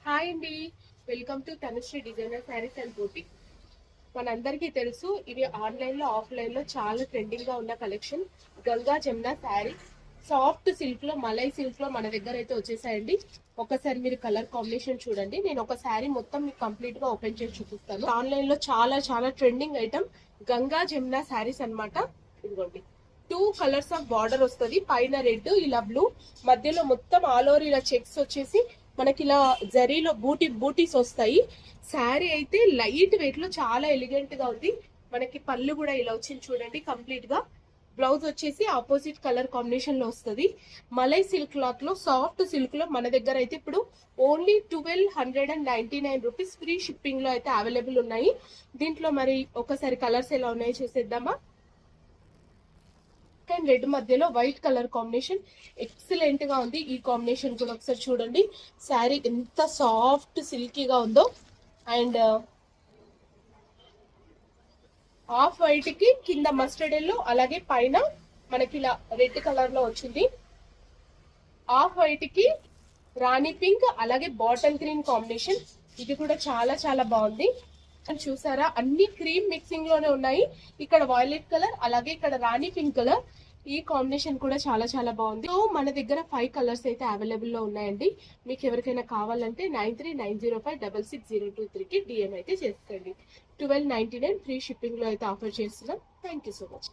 Hi అండి, welcome to Tanushree designer saris and boutique. మనందరికీ తెలుసు, ఇవి ఆన్లైన్ లో ఆఫ్లైన్ లో చాలా ట్రెండింగ్ గా ఉన్న collection. Ganga Jamuna sari soft silk లో, మలై సిల్క్ లో మన దగ్గర అయితే వచ్చేసాయండి. ఒకసారి మీరు కలర్ కాంబినేషన్ చూడండి. నేను ఒక శారీ మొత్తం మీకు కంప్లీట్ గా ఓపెన్ చేసి చూపిస్తాను. ఆన్లైన్ లో చాలా చాలా ట్రెండింగ్ ఐటమ్ గంగా జమున శారీస్ అన్నమాట. ఇదిగోండి, 2 కలర్స్ ఆఫ్ బార్డర్ వస్తుంది. పైన రెడ్, ఇలా బ్లూ, మధ్యలో మొత్తం ఆల్ ఓవర్ ఇలా చెక్స్ వచ్చేసి మనకి ఇలా జరీలో బూటీస్ వస్తాయి. శారీ అయితే లైట్ వెయిట్ లో చాలా ఎలిగెంట్ గా ఉంది. మనకి పళ్ళు కూడా ఇలా వచ్చింది చూడండి కంప్లీట్ గా. బ్లౌజ్ వచ్చేసి ఆపోజిట్ కలర్ కాంబినేషన్ లో వస్తుంది. మలై సిల్క్ క్లాత్ లో, సాఫ్ట్ సిల్క్ లో మన దగ్గర అయితే ఇప్పుడు ఓన్లీ 1299 రూపీస్ ఫ్రీ షిప్పింగ్ లో అయితే అవైలబుల్ ఉన్నాయి. దీంట్లో మరి ఒకసారి కలర్స్ ఎలా ఉన్నాయో చూసేద్దామా. అండ్ రెడ్ మధ్యలో వైట్ కలర్ కాంబినేషన్ ఎక్సలెంట్ గా ఉంది. ఈ కాంబినేషన్ కూడా ఒకసారి చూడండి. శారీ ఎంత సాఫ్ట్ సిల్కీగా ఉందో. అండ్ ఆఫ్ వైట్ కి కింద మస్టర్డ్ ఎల్లో, అలాగే పైన మనకి ఇలా రెడ్ కలర్ లో వచ్చింది. ఆఫ్ వైట్ కి రాణి పింక్, అలాగే బాటిల్ గ్రీన్ కాంబినేషన్. ఇది కూడా చాలా చాలా బాగుంది. చూసారా, అన్ని క్రీమ్ మిక్సింగ్ లోనే ఉన్నాయి. ఇక్కడ వైలెట్ కలర్, అలాగే ఇక్కడ రాణి పింక్ కలర్. ఈ కాంబినేషన్ కూడా చాలా చాలా బాగుంది. సో మన దగ్గర 5 కలర్స్ అయితే అవైలబుల్ లో ఉన్నాయండి. మీకు ఎవరికైనా కావాలంటే 9390566023 కి డిఎం అయితే చేసుకోండి. 1299 ఫ్రీ షిప్పింగ్ లో అయితే ఆఫర్ చేస్తున్నాం. Thank you so much.